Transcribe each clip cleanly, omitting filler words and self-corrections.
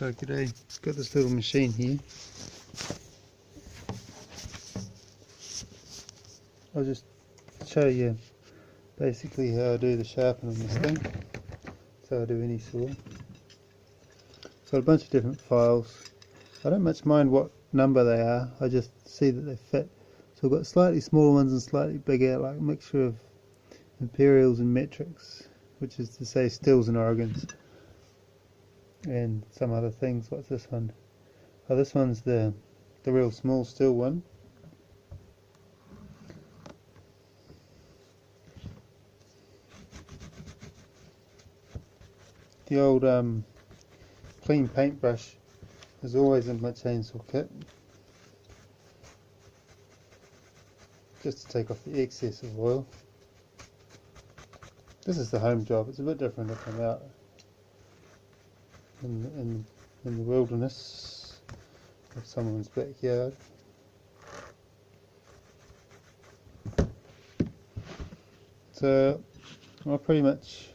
So g'day, got this little machine here. I'll just show you basically how I do the sharpen on this thing. So I do any saw. So a bunch of different files. I don't much mind what number they are, I just see that they fit. So I've got slightly smaller ones and slightly bigger, like a mixture of imperials and metrics, which is to say stills and organs. And some other things. What's this one? Oh, this one's the real small still one. The old clean paintbrush is always in my chainsaw kit, just to take off the excess of oil. This is the home job. It's a bit different if I'm out in the wilderness of someone's backyard. So I pretty much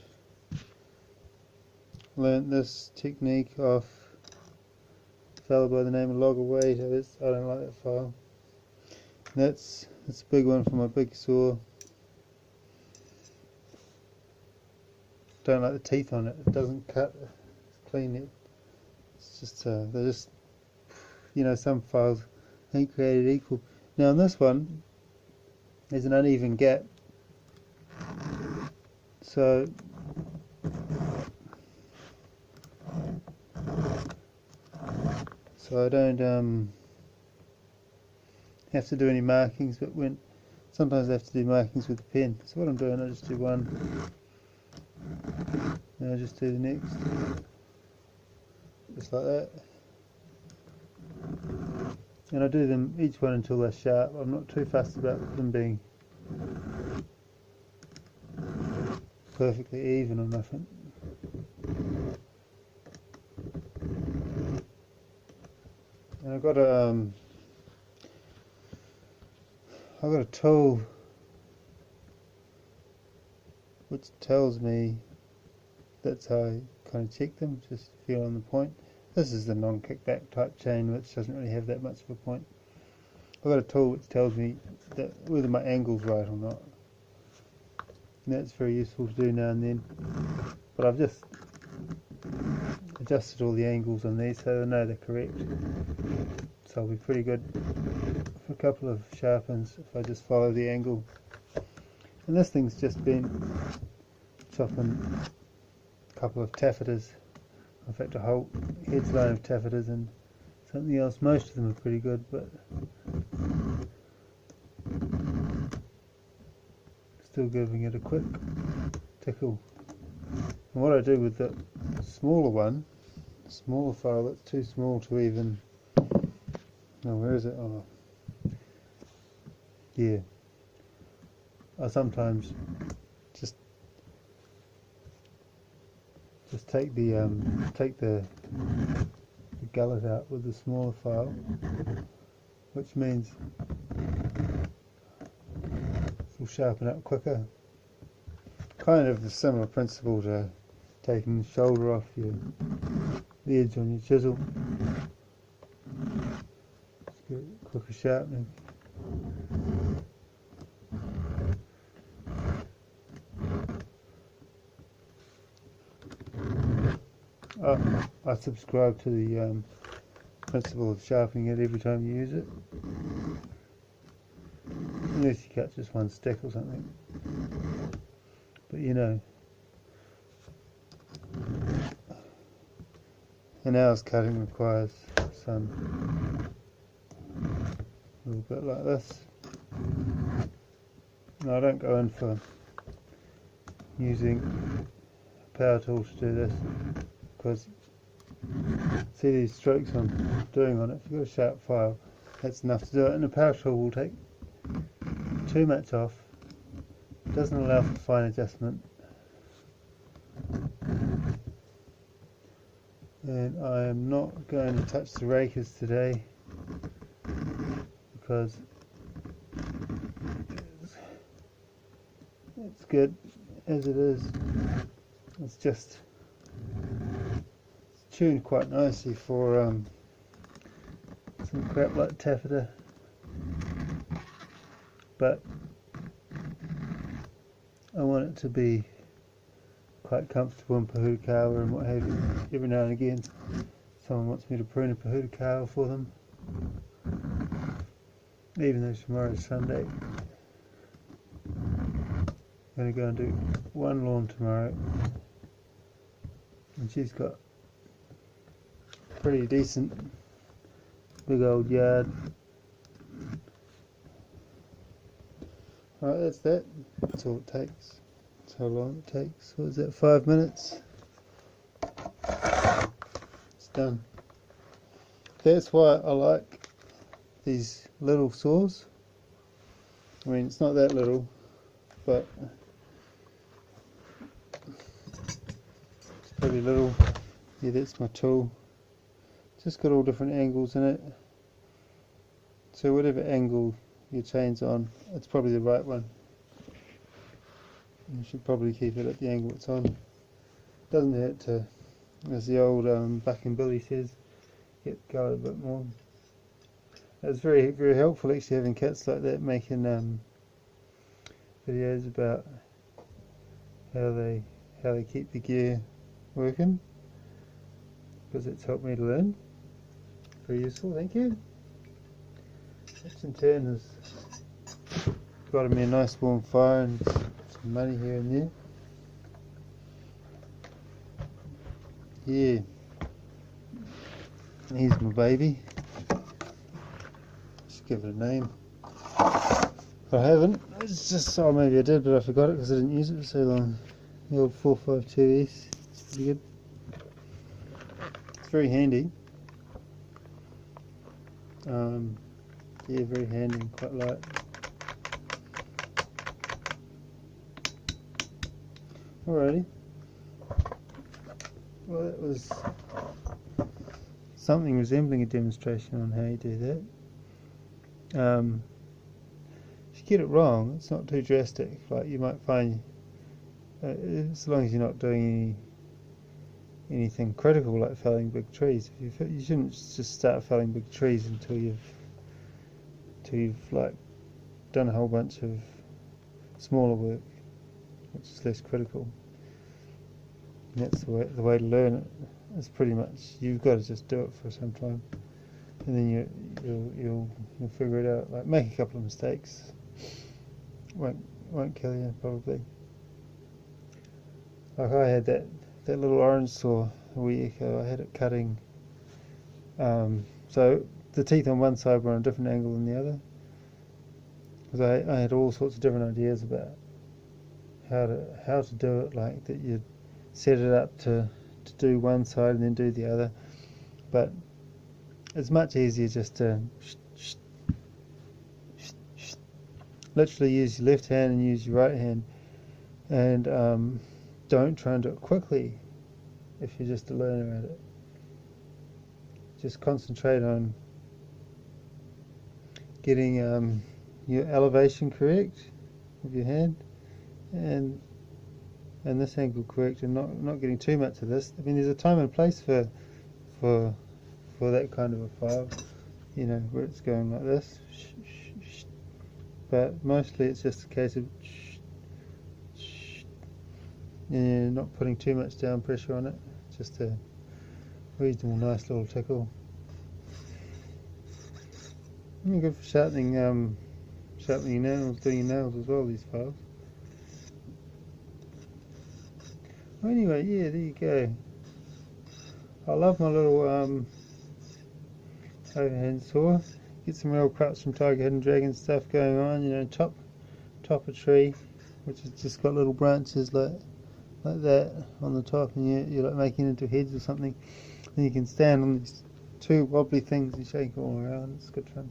learnt this technique off a fellow by the name of Loggerway. I don't like that file. That's a big one for my big saw. Don't like the teeth on it. It doesn't cut. It's clean. It's just they're just, you know, some files ain't created equal. Now on this one, there's an uneven gap, so I don't have to do any markings, but sometimes I have to do markings with the pen. So what I'm doing, I just do one, and I just do the next, just like that. And I do them each one until they're sharp. I'm not too fussed about them being perfectly even or nothing. And I've got a tool which tells me that's how I kind of check them, just feel on the point. This is the non-kickback type chain, which doesn't really have that much of a point. I've got a tool which tells me that whether my angle's right or not. And that's very useful to do now and then. But I've just adjusted all the angles on these so I know they're correct. So I'll be pretty good for a couple of sharpens if I just follow the angle. And this thing's just been chopping a couple of taffetas. In fact, a whole head's line of taffetas and something else. Most of them are pretty good, but still giving it a quick tickle. And what I do with the smaller one, the smaller file that's too small to even, no, where is it? Oh, yeah. I sometimes just take the gullet out with the smaller file, which means it'll sharpen up quicker. Kind of a similar principle to taking the shoulder off the edge on your chisel. Just get quicker sharpening. I subscribe to the principle of sharpening it every time you use it, unless you cut just one stick or something. But you know, an hour's cutting requires some a little bit like this. No, I don't go in for using a power tool to do this, because see these strokes I'm doing on it. If you've got a sharp file, that's enough to do it, and a power tool will take too much off. It doesn't allow for fine adjustment, and I am not going to touch the rakers today because it's good as it is. It's just tuned quite nicely for some crap like taffeta, but I want it to be quite comfortable in pohutukawa and what have you. Every now and again someone wants me to prune a pohutukawa for them, even though tomorrow's Sunday. I'm going to go and do one lawn tomorrow, and she's got a pretty decent big old yard. Alright, that's that. That's all it takes. That's how long it takes. What is that, 5 minutes? It's done. That's why I like these little saws. I mean, it's not that little, but it's pretty little. Yeah, that's my tool. Just got all different angles in it. So whatever angle your chain's on, it's probably the right one. You should probably keep it at the angle it's on. Doesn't hurt to, as the old Bucking Billy says, get going a bit more. It's very, very helpful actually having cats like that making videos about how they keep the gear working, because it's helped me to learn. Very useful, thank you. Which in turn has got me a nice warm fire and some money here and there. Yeah, here's my baby. Just give it a name. I haven't. It's just, oh, maybe I did, but I forgot it because I didn't use it for so long. The old 452S. It's pretty good. It's very handy. Yeah, very handy and quite light. Alrighty. Well, that was something resembling a demonstration on how you do that. If you get it wrong, it's not too drastic. Like, you might find, as long as you're not doing anything critical like felling big trees, you shouldn't just start felling big trees until you've like done a whole bunch of smaller work, which is less critical. And that's the way to learn it. It's pretty much, you've got to just do it for some time, and then you'll figure it out. Like, make a couple of mistakes, won't kill you probably. Like, I had that little orange saw a week ago. I had it cutting, so the teeth on one side were on a different angle than the other, because I had all sorts of different ideas about how to do it, like that you'd set it up to do one side and then do the other, but it's much easier just to literally use your left hand and use your right hand, and don't try and do it quickly if you're just a learner at it. Just concentrate on getting your elevation correct of your hand, and this angle correct, and not getting too much of this. I mean, there's a time and place for that kind of a file, you know, where it's going like this, but mostly it's just a case of not putting too much down pressure on it, just a reasonable nice little tickle. Good for sharpening your nails, doing your nails as well, these files. Well, anyway, yeah, there you go. I love my little overhand saw. Get some real cuts from Tiger Hidden Dragon stuff going on, you know, top a tree, which has just got little branches like that on the top, and you're like making it into heads or something. Then you can stand on these two wobbly things and shake them all around. It's good fun.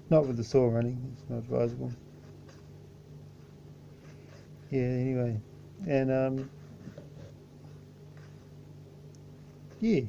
Not with the saw running, it's not advisable. Yeah, anyway, and yeah.